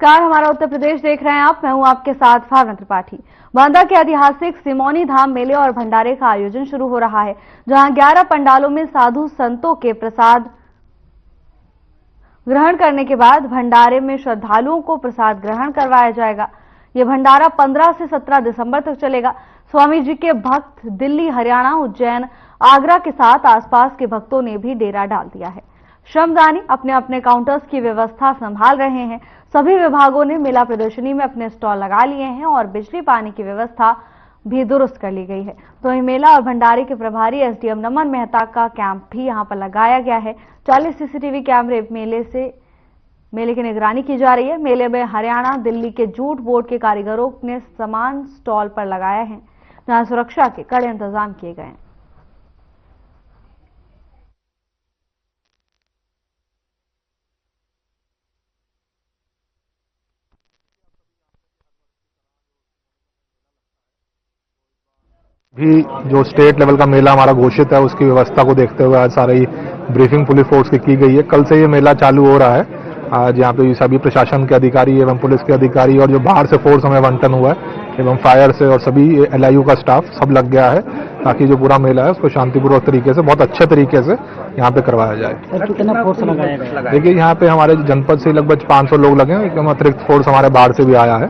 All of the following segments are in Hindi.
नमस्कार, हमारा उत्तर प्रदेश देख रहे हैं आप। मैं हूं आपके साथ भावना त्रिपाठी। बांदा के ऐतिहासिक सिमोनी धाम मेले और भंडारे का आयोजन शुरू हो रहा है, जहां 11 पंडालों में साधु संतों के प्रसाद ग्रहण करने के बाद भंडारे में श्रद्धालुओं को प्रसाद ग्रहण करवाया जाएगा। ये भंडारा 15 से 17 दिसंबर तक चलेगा। स्वामी जी के भक्त दिल्ली, हरियाणा, उज्जैन, आगरा के साथ आसपास के भक्तों ने भी डेरा डाल दिया है। श्रमदानी अपने अपने काउंटर्स की व्यवस्था संभाल रहे हैं। सभी विभागों ने मेला प्रदर्शनी में अपने स्टॉल लगा लिए हैं और बिजली पानी की व्यवस्था भी दुरुस्त कर ली गई है। तो वहीं मेला और भंडारे के प्रभारी एसडीएम नमन मेहता का कैंप भी यहां पर लगाया गया है। 40 सीसीटीवी कैमरे मेले की निगरानी की जा रही है। मेले में हरियाणा, दिल्ली के जूट बोर्ड के कारीगरों ने सामान स्टॉल पर लगाया है, जहां सुरक्षा के कड़े इंतजाम किए गए हैं। भी जो स्टेट लेवल का मेला हमारा घोषित है, उसकी व्यवस्था को देखते हुए आज सारी ब्रीफिंग पुलिस फोर्स की गई है। कल से ये मेला चालू हो रहा है। आज यहाँ पे सभी प्रशासन के अधिकारी एवं पुलिस के अधिकारी और जो बाहर से फोर्स हमें आवंटन हुआ है एवं फायर से और सभी एलआईयू का स्टाफ सब लग गया है, ताकि जो पूरा मेला है उसको शांतिपूर्वक तरीके से, बहुत अच्छे तरीके से यहाँ पे करवाया जाए। कितना फोर्स लगाया गया? देखिए, यहाँ पे हमारे जनपद से लगभग 500 लोग लगे हैं। एकदम अतिरिक्त फोर्स हमारे बाहर से भी आया है।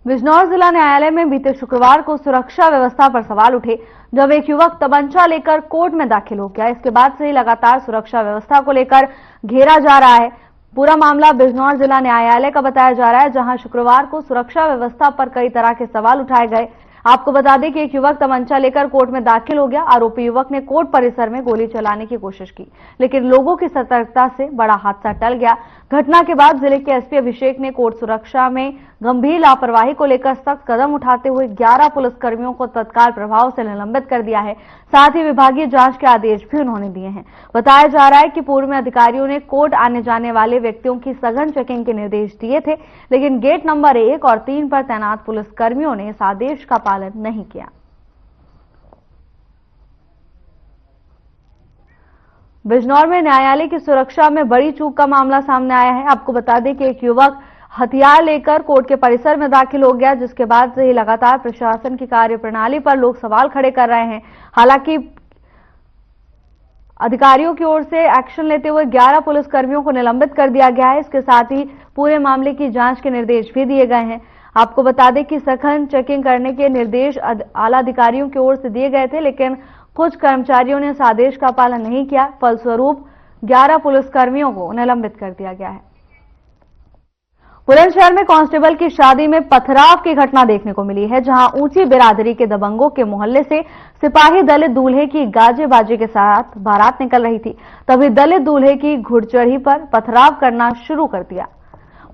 बिजनौर जिला न्यायालय में बीते शुक्रवार को सुरक्षा व्यवस्था पर सवाल उठे, जब एक युवक तमंचा लेकर कोर्ट में दाखिल हो गया। इसके बाद से ही लगातार सुरक्षा व्यवस्था को लेकर घेरा जा रहा है। पूरा मामला बिजनौर जिला न्यायालय का बताया जा रहा है, जहां शुक्रवार को सुरक्षा व्यवस्था पर कई तरह के सवाल उठाए गए। आपको बता दें कि एक युवक तमंचा लेकर कोर्ट में दाखिल हो गया। आरोपी युवक ने कोर्ट परिसर में गोली चलाने की कोशिश की, लेकिन लोगों की सतर्कता से बड़ा हादसा टल गया। घटना के बाद जिले के एसपी अभिषेक ने कोर्ट सुरक्षा में गंभीर लापरवाही को लेकर सख्त कदम उठाते हुए 11 पुलिसकर्मियों को तत्काल प्रभाव से निलंबित कर दिया है। साथ ही विभागीय जांच के आदेश भी उन्होंने दिए हैं। बताया जा रहा है कि पूर्व में अधिकारियों ने कोर्ट आने जाने वाले व्यक्तियों की सघन चेकिंग के निर्देश दिए थे, लेकिन गेट नंबर 1 और 3 पर तैनात पुलिसकर्मियों ने इस आदेश का पालन नहीं किया। बिजनौर में न्यायालय की सुरक्षा में बड़ी चूक का मामला सामने आया है। आपको बता दें कि एक युवक हथियार लेकर कोर्ट के परिसर में दाखिल हो गया, जिसके बाद से ही लगातार प्रशासन की कार्यप्रणाली पर लोग सवाल खड़े कर रहे हैं। हालांकि अधिकारियों की ओर से एक्शन लेते हुए 11 पुलिसकर्मियों को निलंबित कर दिया गया है। इसके साथ ही पूरे मामले की जांच के निर्देश भी दिए गए हैं। आपको बता दें कि सघन चेकिंग करने के निर्देश आला अधिकारियों की ओर से दिए गए थे, लेकिन कुछ कर्मचारियों ने इस आदेश का पालन नहीं किया। फलस्वरूप 11 पुलिसकर्मियों को निलंबित कर दिया गया है। बुलंदशहर में कांस्टेबल की शादी में पथराव की घटना देखने को मिली है, जहां ऊंची बिरादरी के दबंगों के मोहल्ले से सिपाही दलित दूल्हे की गाजे बाजे के साथ बारात निकल रही थी। तभी दलित दूल्हे की घुड़चढ़ी पर पथराव करना शुरू कर दिया।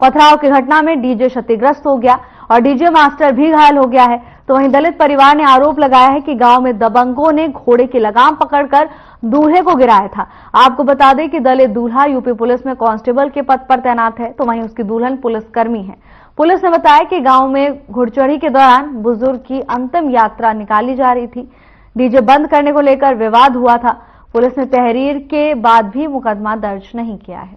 पथराव की घटना में डीजे क्षतिग्रस्त हो गया और डीजे मास्टर भी घायल हो गया है। तो वहीं दलित परिवार ने आरोप लगाया है कि गांव में दबंगों ने घोड़े की लगाम पकड़कर दूल्हे को गिराया था। आपको बता दें कि दलित दूल्हा यूपी पुलिस में कांस्टेबल के पद पर तैनात है, तो वहीं उसकी दुल्हन पुलिसकर्मी है। पुलिस ने बताया कि गांव में घुड़चढ़ी के दौरान बुजुर्ग की अंतिम यात्रा निकाली जा रही थी। डीजे बंद करने को लेकर विवाद हुआ था। पुलिस ने तहरीर के बाद भी मुकदमा दर्ज नहीं किया है।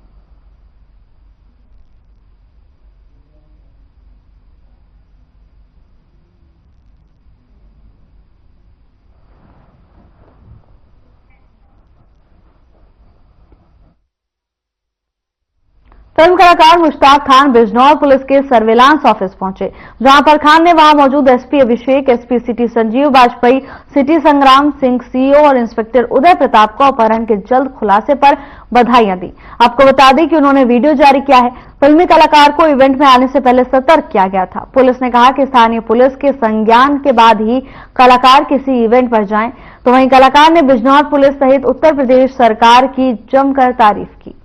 फिल्म कलाकार मुश्ताक खान बिजनौर पुलिस के सर्विलांस ऑफिस पहुंचे, जहां पर खान ने वहां मौजूद SP Abhishek, SP city Sanjeev Bajpai, city Sangram Singh CO और इंस्पेक्टर उदय प्रताप को अपहरण के जल्द खुलासे पर बधाइयां दी। आपको बता दें कि उन्होंने वीडियो जारी किया है। फिल्मी कलाकार को इवेंट में आने से पहले सतर्क किया गया था। पुलिस ने कहा कि स्थानीय पुलिस के संज्ञान के बाद ही कलाकार किसी इवेंट पर जाएं। तो वहीं कलाकार ने बिजनौर पुलिस सहित उत्तर प्रदेश सरकार की जमकर तारीफ की।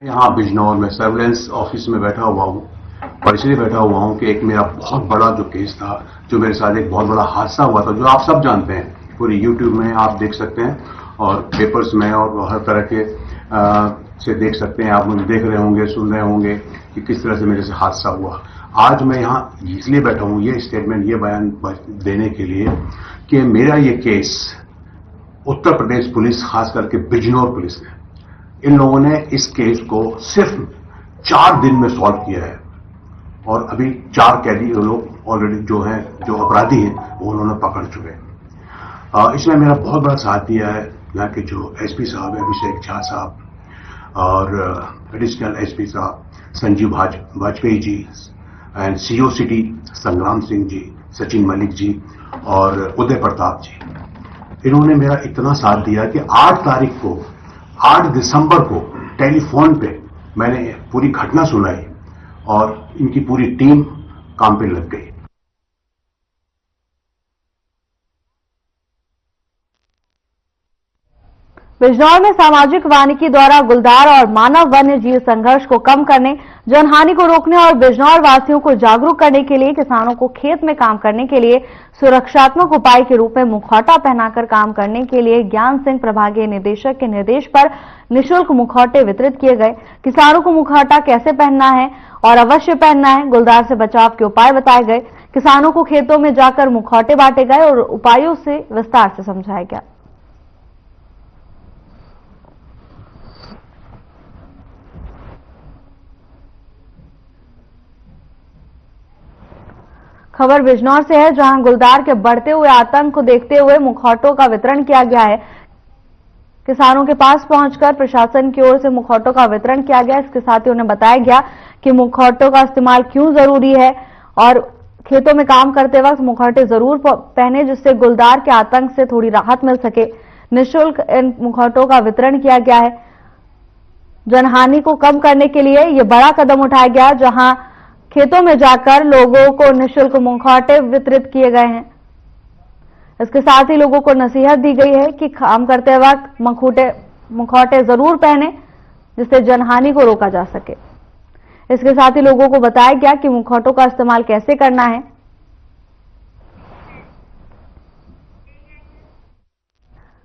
यहाँ बिजनौर में सर्विलेंस ऑफिस में बैठा हुआ हूँ और इसलिए बैठा हुआ हूँ कि एक मेरा बहुत बड़ा जो केस था, जो मेरे साथ एक बहुत बड़ा हादसा हुआ था, जो आप सब जानते हैं, पूरी यूट्यूब में आप देख सकते हैं और पेपर्स में और हर तरह के से देख सकते हैं। आप मुझे देख रहे होंगे, सुन रहे होंगे कि किस तरह से मेरे से हादसा हुआ। आज मैं यहाँ इसलिए बैठा हूँ ये स्टेटमेंट, ये बयान देने के लिए कि मेरा ये केस उत्तर प्रदेश पुलिस, खास करके बिजनौर पुलिस ने, इन लोगों ने इस केस को सिर्फ 4 दिन में सॉल्व किया है और अभी 4 कैदी लोग ऑलरेडी जो हैं, जो अपराधी हैं, वो उन्होंने पकड़ चुके हैं। इसमें मेरा बहुत बड़ा साथ दिया है यहाँ के जो एसपी साहब है, अभिषेक झा साहब, और एडिशनल एसपी साहब Sanjeev Vajpayee ji, and CO city Sangram Singh ji, Sachin Malik ji और उदय प्रताप जी। इन्होंने मेरा इतना साथ दिया कि 8 दिसंबर को टेलीफोन पे मैंने पूरी घटना सुनाई और इनकी पूरी टीम काम पे लग गई। बिजनौर में सामाजिक वानिकी द्वारा गुलदार और मानव वन्य जीव संघर्ष को कम करने, जनहानि को रोकने और बिजनौर वासियों को जागरूक करने के लिए किसानों को खेत में काम करने के लिए सुरक्षात्मक उपाय के रूप में मुखौटा पहनाकर काम करने के लिए ज्ञान सिंह प्रभागीय निदेशक के निर्देश पर निःशुल्क मुखौटे वितरित किए गए। किसानों को मुखौटा कैसे पहनना है और अवश्य पहनना है, गुलदार से बचाव के उपाय बताए गए। किसानों को खेतों में जाकर मुखौटे बांटे गए और उपायों से विस्तार से समझाया गया। खबर बिजनौर से है, जहां गुलदार के बढ़ते हुए आतंक को देखते हुए मुखौटों का वितरण किया गया है। किसानों के पास पहुंचकर प्रशासन की ओर से मुखौटों का वितरण किया गया। इसके साथ ही उन्हें बताया गया कि मुखौटों का इस्तेमाल क्यों जरूरी है और खेतों में काम करते वक्त मुखौटे जरूर पहने, जिससे गुलदार के आतंक से थोड़ी राहत मिल सके। निःशुल्क इन मुखौटों का वितरण किया गया है। जनहानि को कम करने के लिए यह बड़ा कदम उठाया गया, जहां खेतों में जाकर लोगों को निःशुल्क मुखौटे वितरित किए गए हैं। इसके साथ ही लोगों को नसीहत दी गई है कि काम करते वक्त मुखौटे जरूर पहने, जिससे जनहानि को रोका जा सके। इसके साथ ही लोगों को बताया गया कि मुखौटों का इस्तेमाल कैसे करना है।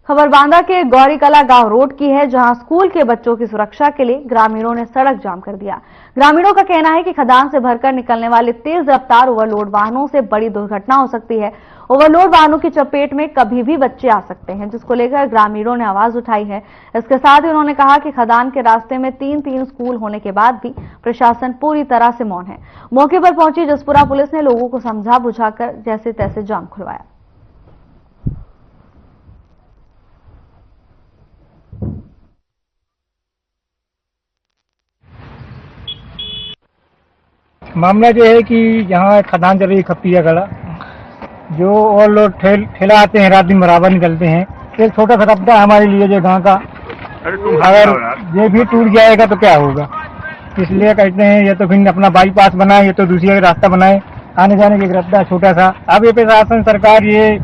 खबर बांदा के गौरीकला गांव रोड की है, जहां स्कूल के बच्चों की सुरक्षा के लिए ग्रामीणों ने सड़क जाम कर दिया। ग्रामीणों का कहना है कि खदान से भरकर निकलने वाले तेज रफ्तार ओवरलोड वाहनों से बड़ी दुर्घटना हो सकती है। ओवरलोड वाहनों की चपेट में कभी भी बच्चे आ सकते हैं, जिसको लेकर ग्रामीणों ने आवाज उठाई है। इसके साथ ही उन्होंने कहा कि खदान के रास्ते में 3 स्कूल होने के बाद भी प्रशासन पूरी तरह से मौन है। मौके पर पहुंची जसपुरा पुलिस ने लोगों को समझा बुझाकर जैसे तैसे जाम खुलवाया। मामला जो है कि यहाँ खदान चल रही है खप्पिया कला, जो और लोग ठेला आते हैं, रात दिन बराबर निकलते हैं। एक छोटा सा रफ्ता हमारे लिए जो गांव का, अगर ये भी टूट जाएगा तो क्या होगा, इसलिए कहते हैं ये तो फिर अपना बाईपास बनाए, ये तो दूसरी रास्ता बनाए, आने जाने के एक रास्ता छोटा सा। अब ये प्रशासन सरकार ये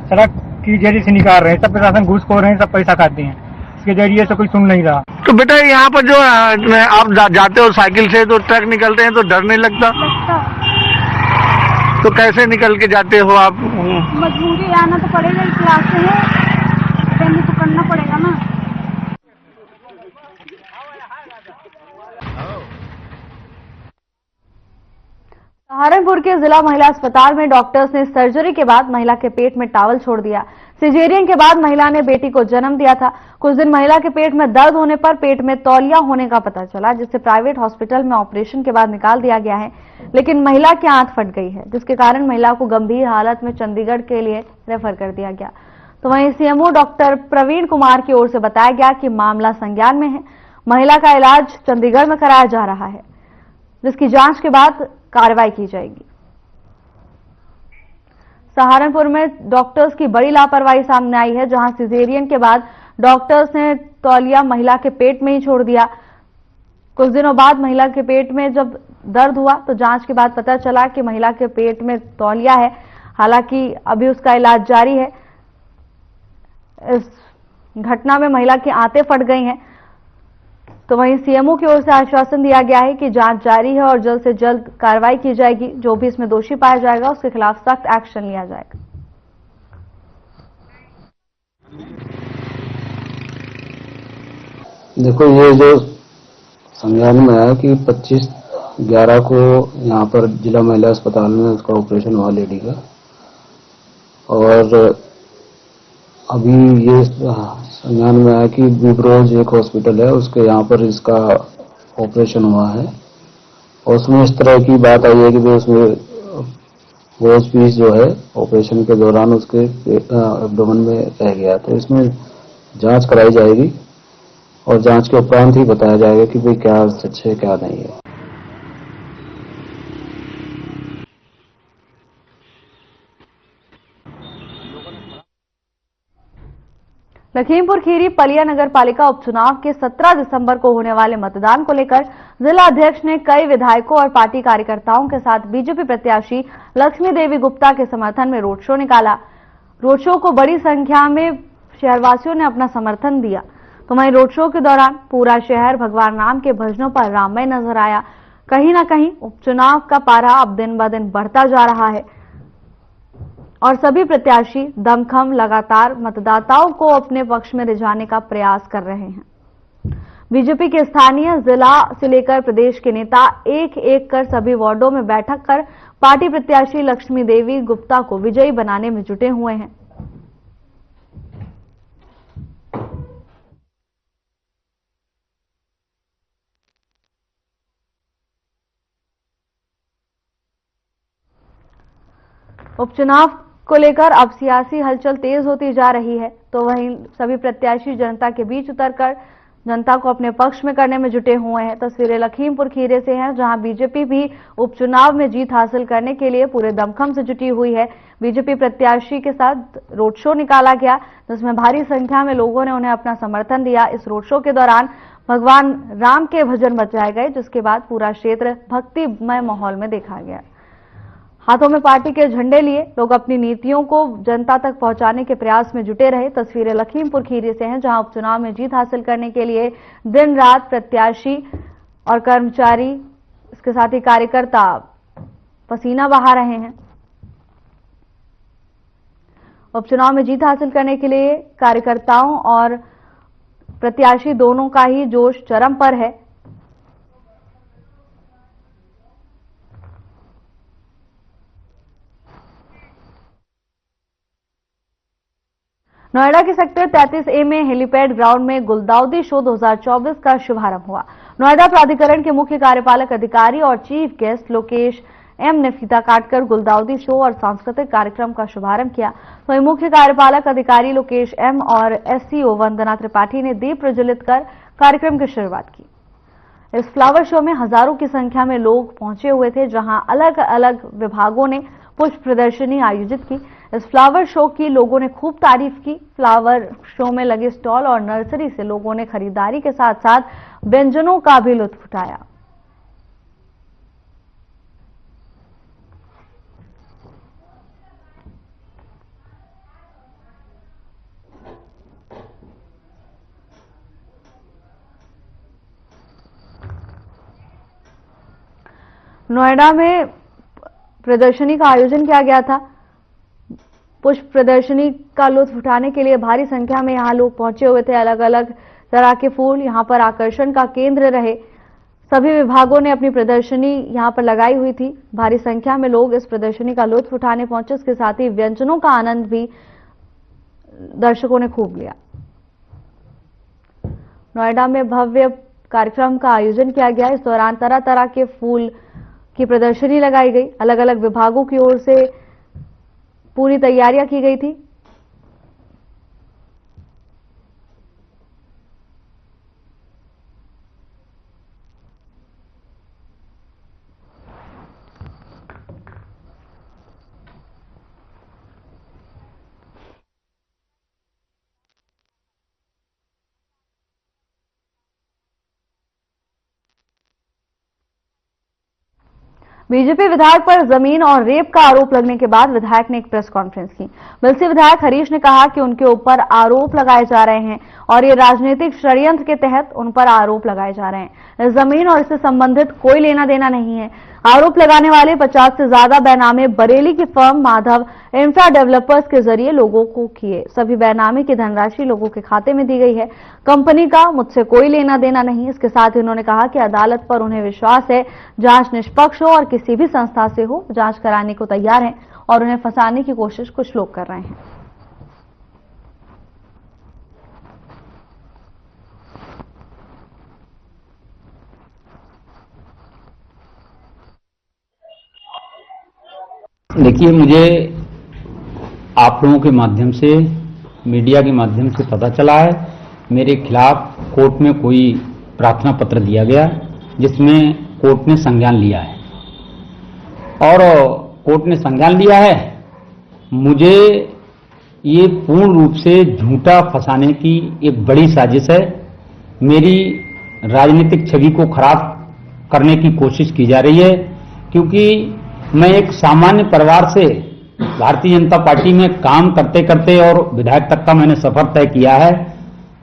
सड़क की जरिए से निकाल रहे हैं, सब प्रशासन घूसखोर हैं, सब पैसा खाते हैं, इसके जरिए से कोई सुन नहीं रहा। तो बेटा यहाँ पर जो आप जाते हो साइकिल से, तो ट्रक निकलते हैं तो डर नहीं लगता? तो कैसे निकल के जाते हो आप? मजबूरी आना तो पड़ेगा, इस रास्ते में पहले तो करना पड़ेगा ना। सहारनपुर के जिला महिला अस्पताल में डॉक्टर्स ने सर्जरी के बाद महिला के पेट में टॉवल छोड़ दिया। सिजेरियन के बाद महिला ने बेटी को जन्म दिया था। कुछ दिन महिला के पेट में दर्द होने पर पेट में तौलिया होने का पता चला, जिसे प्राइवेट हॉस्पिटल में ऑपरेशन के बाद निकाल दिया गया है, लेकिन महिला की आंत फट गई है, जिसके कारण महिला को गंभीर हालत में चंडीगढ़ के लिए रेफर कर दिया गया। तो वहीं सीएमओ डॉक्टर प्रवीण कुमार की ओर से बताया गया कि मामला संज्ञान में है। महिला का इलाज चंडीगढ़ में कराया जा रहा है, जिसकी जांच के बाद कार्रवाई की जाएगी। सहारनपुर में डॉक्टर्स की बड़ी लापरवाही सामने आई है, जहां सिजेरियन के बाद डॉक्टर्स ने तौलिया महिला के पेट में ही छोड़ दिया। कुछ दिनों बाद महिला के पेट में जब दर्द हुआ तो जांच के बाद पता चला कि महिला के पेट में तौलिया है। हालांकि अभी उसका इलाज जारी है। इस घटना में महिला की आंतें फट गई हैं। तो वहीं सीएमओ की ओर से आश्वासन दिया गया है कि जांच जारी है और जल्द से जल्द कार्रवाई की जाएगी। जो भी इसमें दोषी पाया जाएगा उसके खिलाफ सख्त एक्शन लिया जाएगा। देखो, ये जो संज्ञान में आया कि 25 11 को यहाँ पर जिला महिला अस्पताल में उसका ऑपरेशन हुआ लेडी का, और अभी ये संज्ञान में आया कि विब्रोज एक हॉस्पिटल है उसके यहाँ पर इसका ऑपरेशन हुआ है, और उसमें इस तरह की बात आई है कि जो उसमें वॉच पीस जो है ऑपरेशन के दौरान उसके एब्डोमेन में रह गया, तो इसमें जांच कराई जाएगी और जांच के उपरांत ही बताया जाएगा कि भाई क्या सच है क्या नहीं है। लखीमपुर खीरी पलिया नगर पालिका उपचुनाव के 17 दिसंबर को होने वाले मतदान को लेकर जिला अध्यक्ष ने कई विधायकों और पार्टी कार्यकर्ताओं के साथ बीजेपी प्रत्याशी लक्ष्मी देवी गुप्ता के समर्थन में रोड शो निकाला। रोड शो को बड़ी संख्या में शहरवासियों ने अपना समर्थन दिया, तो वहीं रोड शो के दौरान पूरा शहर भगवान राम के भजनों पर राममय नजर आया। कहीं न कहीं उपचुनाव का पारा अब दिन ब दिन बढ़ता जा रहा है और सभी प्रत्याशी दमखम लगातार मतदाताओं को अपने पक्ष में रिझाने का प्रयास कर रहे हैं। बीजेपी के स्थानीय, जिला से लेकर प्रदेश के नेता एक एक कर सभी वार्डों में बैठक कर पार्टी प्रत्याशी लक्ष्मी देवी गुप्ता को विजयी बनाने में जुटे हुए हैं। उपचुनाव को लेकर अब सियासी हलचल तेज होती जा रही है, तो वहीं सभी प्रत्याशी जनता के बीच उतरकर जनता को अपने पक्ष में करने में जुटे हुए हैं। तस्वीरें लखीमपुर खीरी से हैं, जहां बीजेपी भी उपचुनाव में जीत हासिल करने के लिए पूरे दमखम से जुटी हुई है। बीजेपी प्रत्याशी के साथ रोड शो निकाला गया, जिसमें भारी संख्या में लोगों ने उन्हें अपना समर्थन दिया। इस रोड शो के दौरान भगवान राम के भजन बजाए गए, जिसके बाद पूरा क्षेत्र भक्तिमय माहौल में देखा गया। हाथों में पार्टी के झंडे लिए लोग अपनी नीतियों को जनता तक पहुंचाने के प्रयास में जुटे रहे। तस्वीरें लखीमपुर खीरी से हैं, जहां उपचुनाव में जीत हासिल करने के लिए दिन रात प्रत्याशी और कर्मचारी, इसके साथ ही कार्यकर्ता पसीना बहा रहे हैं। उपचुनाव में जीत हासिल करने के लिए कार्यकर्ताओं और प्रत्याशी दोनों का ही जोश चरम पर है। नोएडा के सेक्टर 33A में हेलीपैड ग्राउंड में गुलदाउदी शो 2024 का शुभारंभ हुआ। नोएडा प्राधिकरण के मुख्य कार्यपालक अधिकारी और चीफ गेस्ट लोकेश एम ने फीता काटकर गुलदाउदी शो और सांस्कृतिक कार्यक्रम का शुभारंभ किया। वहीं मुख्य कार्यपालक अधिकारी लोकेश एम और एससीओ वंदना त्रिपाठी ने दीप प्रज्वलित कर कार्यक्रम की शुरुआत की। इस फ्लावर शो में हजारों की संख्या में लोग पहुंचे हुए थे, जहां अलग अलग विभागों ने पुष्प प्रदर्शनी आयोजित की। इस फ्लावर शो की लोगों ने खूब तारीफ की। फ्लावर शो में लगे स्टॉल और नर्सरी से लोगों ने खरीदारी के साथ साथ व्यंजनों का भी लुत्फ उठाया। नोएडा में प्रदर्शनी का आयोजन किया गया था। पुष्प प्रदर्शनी का लुत्फ उठाने के लिए भारी संख्या में यहां लोग पहुंचे हुए थे। अलग अलग तरह के फूल यहां पर आकर्षण का केंद्र रहे। सभी विभागों ने अपनी प्रदर्शनी यहां पर लगाई हुई थी। भारी संख्या में लोग इस प्रदर्शनी का लुत्फ उठाने पहुंचे। इसके साथ ही व्यंजनों का आनंद भी दर्शकों ने खूब लिया। नोएडा में भव्य कार्यक्रम का आयोजन किया गया। इस दौरान तरह तरह के फूल की प्रदर्शनी लगाई गई। अलग अलग विभागों की ओर से पूरी तैयारियां की गई थी। बीजेपी विधायक पर जमीन और रेप का आरोप लगने के बाद विधायक ने एक प्रेस कॉन्फ्रेंस की। बिलसी विधायक हरीश ने कहा कि उनके ऊपर आरोप लगाए जा रहे हैं और ये राजनीतिक षड्यंत्र के तहत उन पर आरोप लगाए जा रहे हैं। जमीन और इससे संबंधित कोई लेना देना नहीं है। आरोप लगाने वाले 50 से ज्यादा बैनामे बरेली की फर्म माधव इंफ्रा डेवलपर्स के जरिए लोगों को किए। सभी बैनामे की धनराशि लोगों के खाते में दी गई है। कंपनी का मुझसे कोई लेना देना नहीं। इसके साथ ही उन्होंने कहा कि अदालत पर उन्हें विश्वास है, जांच निष्पक्ष हो और किसी भी संस्था से हो, जांच कराने को तैयार हैं और उन्हें फंसाने की कोशिश कुछ लोग कर रहे हैं। देखिए, मुझे आप लोगों के माध्यम से, मीडिया के माध्यम से पता चला है मेरे खिलाफ कोर्ट में कोई प्रार्थना पत्र दिया गया जिसमें कोर्ट ने संज्ञान लिया है और कोर्ट ने संज्ञान लिया है। मुझे ये पूर्ण रूप से झूठा फंसाने की एक बड़ी साजिश है। मेरी राजनीतिक छवि को खराब करने की कोशिश की जा रही है, क्योंकि मैं एक सामान्य परिवार से भारतीय जनता पार्टी में काम करते करते और विधायक तक का मैंने सफर तय किया है।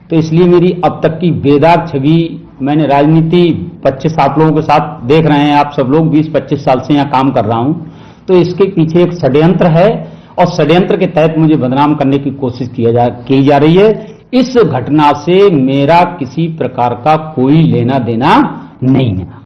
तो इसलिए मेरी अब तक की बेदाग छवि, मैंने राजनीति 25 आप लोगों के साथ देख रहे हैं, आप सब लोग 20-25 साल से यहाँ काम कर रहा हूं, तो इसके पीछे एक षड्यंत्र है और षड्यंत्र के तहत मुझे बदनाम करने की कोशिश की जा रही है। इस घटना से मेरा किसी प्रकार का कोई लेना देना नहीं है।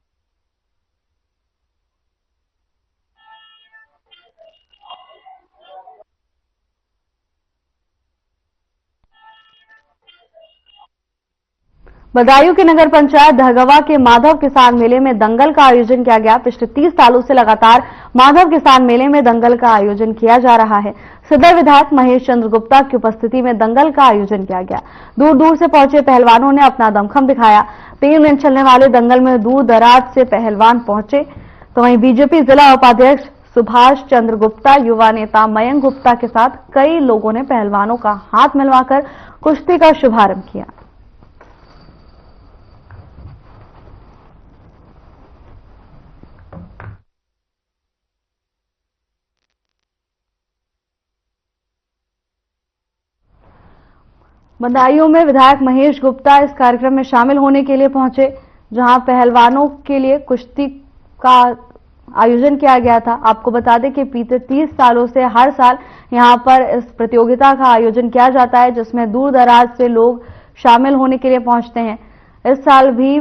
बदायूं की नगर पंचायत दहगवा के माधव किसान मेले में दंगल का आयोजन किया गया। पिछले 30 सालों से लगातार माधव किसान मेले में दंगल का आयोजन किया जा रहा है। सदर विधायक महेश चंद्र गुप्ता की उपस्थिति में दंगल का आयोजन किया गया। दूर दूर से पहुंचे पहलवानों ने अपना दमखम दिखाया। 3 दिन चलने वाले दंगल में दूर दराज से पहलवान पहुंचे, तो वहीं बीजेपी जिला उपाध्यक्ष सुभाष चंद्र गुप्ता, युवा नेता मयंक गुप्ता के साथ कई लोगों ने पहलवानों का हाथ मिलवाकर कुश्ती का शुभारंभ किया। बदायूं में विधायक महेश गुप्ता इस कार्यक्रम में शामिल होने के लिए पहुंचे, जहां पहलवानों के लिए कुश्ती का आयोजन किया गया था। आपको बता दें कि बीते 30 सालों से हर साल यहां पर इस प्रतियोगिता का आयोजन किया जाता है, जिसमें दूर दराज से लोग शामिल होने के लिए पहुंचते हैं। इस साल भी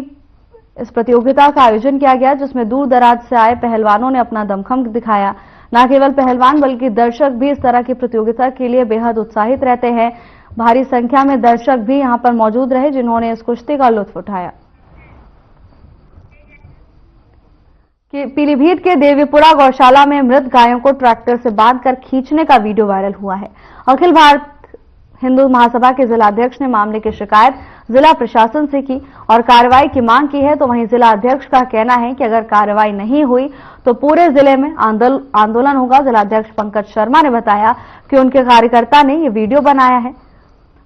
इस प्रतियोगिता का आयोजन किया गया, जिसमें दूर दराज से आए पहलवानों ने अपना दमखम दिखाया। न केवल पहलवान बल्कि दर्शक भी इस तरह की प्रतियोगिता के लिए बेहद उत्साहित रहते हैं। भारी संख्या में दर्शक भी यहां पर मौजूद रहे, जिन्होंने इस कुश्ती का लुत्फ उठाया। पीलीभीत के देवीपुरा गौशाला में मृत गायों को ट्रैक्टर से बांधकर खींचने का वीडियो वायरल हुआ है। अखिल भारत हिंदू महासभा के जिलाध्यक्ष ने मामले की शिकायत जिला प्रशासन से की और कार्रवाई की मांग की है। तो वहीं जिला अध्यक्ष का कहना है कि अगर कार्रवाई नहीं हुई तो पूरे जिले में आंदोलन होगा। जिलाध्यक्ष पंकज शर्मा ने बताया कि उनके कार्यकर्ता ने ये वीडियो बनाया है।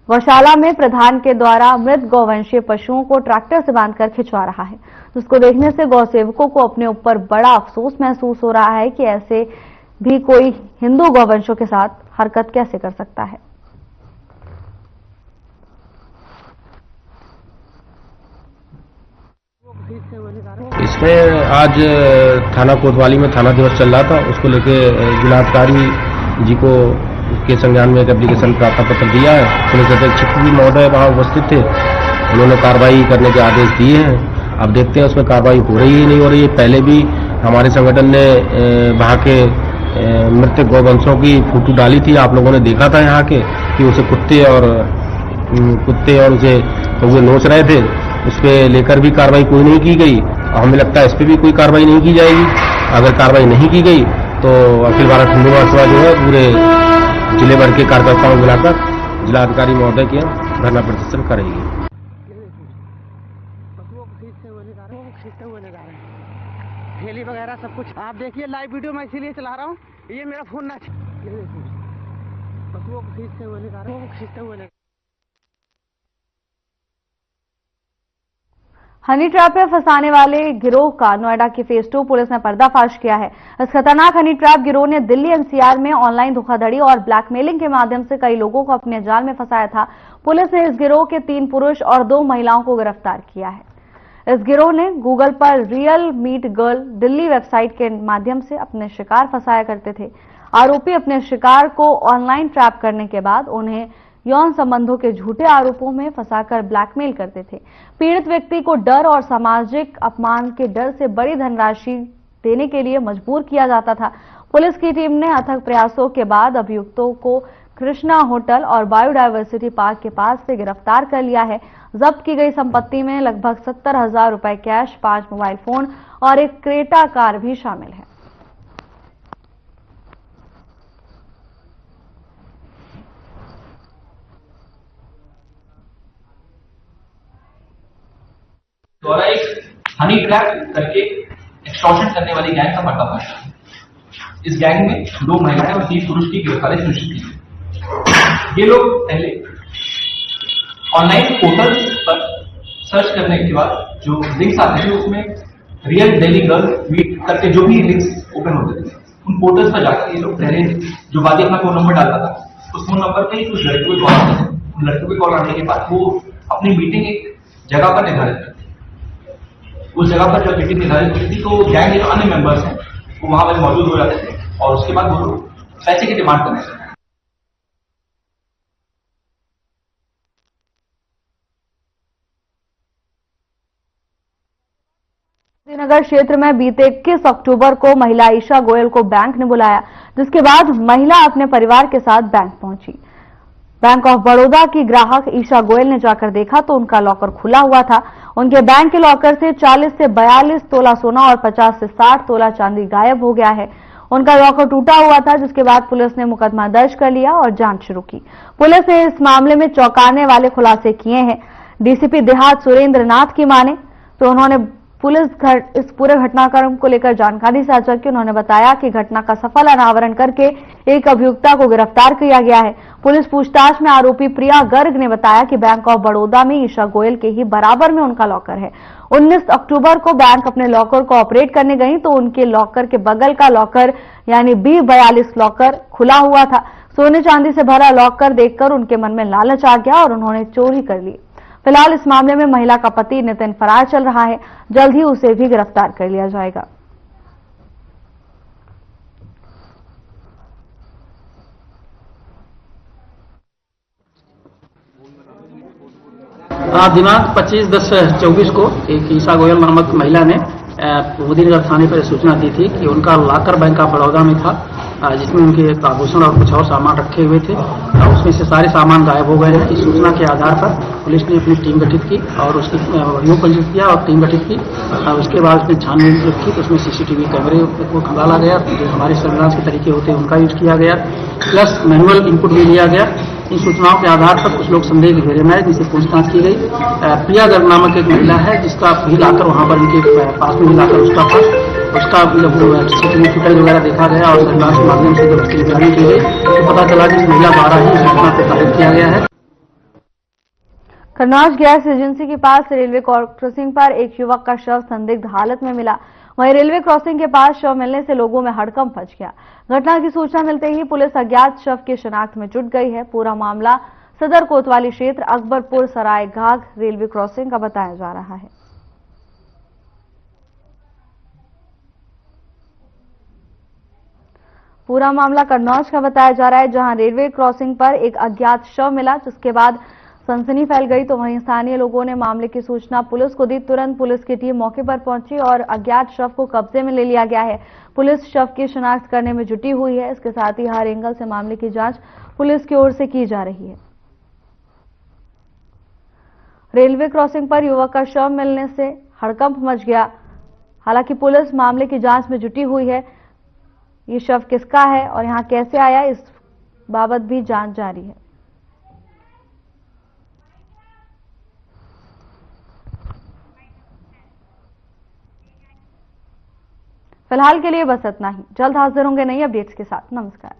गौशाला में प्रधान के द्वारा मृत गौवंशीय पशुओं को ट्रैक्टर से बांधकर खिंचवा रहा है, जिसको देखने से गौ सेवकों को अपने ऊपर बड़ा अफसोस महसूस हो रहा है कि ऐसे भी कोई हिंदू गौवंशों के साथ हरकत कैसे कर सकता है। इसमें आज थाना कोतवाली में थाना दिवस चल रहा था, उसको लेके जिलाधिकारी जी को के संज्ञान में एक एप्लीकेशन प्रार्थना पत्र दिया है। पुलिस अधीक्षक भी महोदय वहाँ उपस्थित थे, उन्होंने कार्रवाई करने के आदेश दिए हैं। अब देखते हैं उसमें कार्रवाई हो रही है नहीं हो रही है। पहले भी हमारे संगठन ने वहाँ के मृतक गौवंशों की फोटो डाली थी, आप लोगों ने देखा था यहाँ के कि उसे कुत्ते और उसे कौवे नोच रहे थे। उस पर लेकर भी कार्रवाई कोई नहीं की गई और हमें लगता है इस पर भी कोई कार्रवाई नहीं की जाएगी। अगर कार्रवाई नहीं की गई तो अखिल भारत हिंदू महासभा जो है पूरे जिले भर के कार्यकर्ताओं को बुलाकर जिलाधिकारी महोदय के धरना प्रदर्शन करेगी। थैली वगैरह सब कुछ आप देखिए, लाइव वीडियो मैं इसीलिए चला रहा हूँ, ये मेरा फोन ना पशुओं को खींचते हुए हनी ट्रैप में फंसाने वाले गिरोह का नोएडा की फेज 2 पुलिस ने पर्दाफाश किया है। इस खतरनाक हनी ट्रैप गिरोह ने दिल्ली एनसीआर में ऑनलाइन धोखाधड़ी और ब्लैकमेलिंग के माध्यम से कई लोगों को अपने जाल में फंसाया था। पुलिस ने इस गिरोह के 3 पुरुष और 2 महिलाओं को गिरफ्तार किया है। इस गिरोह ने गूगल पर real meet girl Delhi website के माध्यम से अपने शिकार फंसाया करते थे। आरोपी अपने शिकार को ऑनलाइन ट्रैप करने के बाद उन्हें यौन संबंधों के झूठे आरोपों में फंसाकर ब्लैकमेल करते थे। पीड़ित व्यक्ति को डर और सामाजिक अपमान के डर से बड़ी धनराशि देने के लिए मजबूर किया जाता था। पुलिस की टीम ने अथक प्रयासों के बाद अभियुक्तों को कृष्णा होटल और बायोडायवर्सिटी पार्क के पास से गिरफ्तार कर लिया है। जब्त की गई संपत्ति में लगभग 70,000 रुपए कैश, 5 मोबाइल फोन और एक क्रेटा कार भी शामिल है। द्वारा एक हनी ट्रैप करके एक्सटॉर्शन करने वाली गैंग का पर्दाफाश। इस गैंग में 2 महिलाएं और 3 पुरुष की गिरफ्तारी सुनिश्चित की। ये लोग पहले ऑनलाइन पोर्टल पर सर्च करने के बाद जो लिंक्स आते थे उसमें रियल दिल्ली गर्ल मीट करके जो भी लिंक्स ओपन होते थे उन पोर्टल्स पर जाकर ये लोग पहले जो वादी अपना फोन नंबर डालता था उस फोन नंबर पे कुछ लड़कियों को कॉल आते थे। उन लड़कियों को कॉल आने के बाद वो अपनी मीटिंग एक जगह पर निर्धारित करते। उस जगह पर जब मीटिंग निर्धारित होती थी तो गैंग के जो अन्य मेंबर्स हैं वो वहां पर मौजूद हो जाते थे और उसके बाद वो लोग पैसे की डिमांड करने लगे। श्रीनगर क्षेत्र में बीते 21 अक्टूबर को महिला ईशा गोयल को बैंक ने बुलाया, जिसके बाद महिला अपने परिवार के साथ बैंक पहुंची। बैंक ऑफ बड़ौदा की ग्राहक ईशा गोयल ने जाकर देखा तो उनका लॉकर खुला हुआ था। उनके बैंक के लॉकर से 40 से 42 तोला सोना और 50 से 60 तोला चांदी गायब हो गया है। उनका लॉकर टूटा हुआ था, जिसके बाद पुलिस ने मुकदमा दर्ज कर लिया और जांच शुरू की। पुलिस ने इस मामले में चौंकाने वाले खुलासे किए हैं। डीसीपी देहात सुरेंद्र नाथ की माने तो उन्होंने इस पूरे घटनाक्रम को लेकर जानकारी साझा की। उन्होंने बताया कि घटना का सफल अनावरण करके एक अभियुक्ता को गिरफ्तार किया गया है। पुलिस पूछताछ में आरोपी प्रिया गर्ग ने बताया कि बैंक ऑफ बड़ौदा में ईशा गोयल के ही बराबर में उनका लॉकर है। 19 अक्टूबर को बैंक अपने लॉकर को ऑपरेट करने गई तो उनके लॉकर के बगल का लॉकर यानी B42 लॉकर खुला हुआ था। सोने चांदी से भरा लॉकर देखकर उनके मन में लालच आ गया और उन्होंने चोरी कर ली। फिलहाल इस मामले में महिला का पति नितिन फरार चल रहा है। जल्द ही उसे भी गिरफ्तार कर लिया जाएगा। दिनांक 25/10/24 को एक ईशा गोयल नामक महिला ने मोदीनगर थाने पर सूचना दी थी कि उनका लॉकर बैंक ऑफ बड़ौदा में था, जिसमें उनके आभूषण और कुछ और सामान रखे हुए थे। उसमें से सारे सामान गायब हो गए हैं। इस सूचना के आधार पर पुलिस ने अपनी टीम गठित की और उसकी वीडियो पंजीकृत किया और टीम गठित की। उसके बाद उसने छानबीन की तो उसमें सीसीटीवी कैमरे को खंगाला गया, जो हमारे सर्विलांस के तरीके होते हैं उनका यूज किया गया, प्लस मैनुअल इनपुट भी लिया गया। इन सूचनाओं के आधार पर कुछ लोग संदेह के घेरे में आए, जिससे पूछताछ की गई। प्रिया गर्ग नामक एक महिला है जिसका भी लाकर वहां पर उनके पास में भी लाकर उसका था। उसका जब सीसीटीवी फुटेज वगैरह देखा गया और सर्विलांस के माध्यम से जब उसकी निगरानी की गई तो पता चला कि इस महिला द्वारा ही इस घटना को तारीफ किया गया है। कन्नौज गैस एजेंसी के पास रेलवे क्रॉसिंग पर एक युवक का शव संदिग्ध हालत में मिला। वहीं रेलवे क्रॉसिंग के पास शव मिलने से लोगों में हड़कंप मच गया। घटना की सूचना मिलते ही पुलिस अज्ञात शव की शिनाख्त में जुट गई है। पूरा मामला सदर कोतवाली क्षेत्र अकबरपुर सराय घाघ रेलवे क्रॉसिंग का बताया जा रहा है। पूरा मामला कन्नौज का बताया जा रहा है, जहां रेलवे क्रॉसिंग पर एक अज्ञात शव मिला, जिसके बाद सनसनी फैल गई। तो वहीं स्थानीय लोगों ने मामले की सूचना पुलिस को दी। तुरंत पुलिस की टीम मौके पर पहुंची और अज्ञात शव को कब्जे में ले लिया गया है। पुलिस शव की शिनाख्त करने में जुटी हुई है। इसके साथ ही हर एंगल से मामले की जांच पुलिस की ओर से की जा रही है। रेलवे क्रॉसिंग पर युवक का शव मिलने से हड़कंप मच गया। हालांकि पुलिस मामले की जांच में जुटी हुई है। ये शव किसका है और यहां कैसे आया, इस बाबत भी जांच जारी है। फिलहाल के लिए बस इतना ही। जल्द हाजिर होंगे नई अपडेट्स के साथ। नमस्कार।